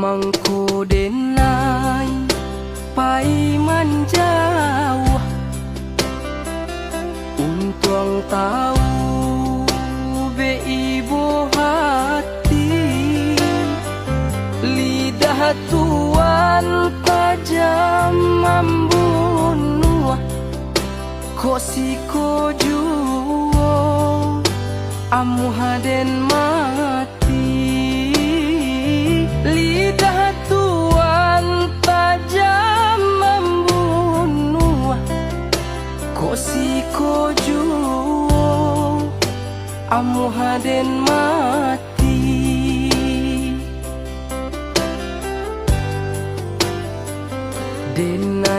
mangko denai pai manjauh untung tahu be ibu hati lidah tuan tajam membunuh kosiko juo amu haden mati lidah tuan tajam membunuh kosiko juo amu haden mati denai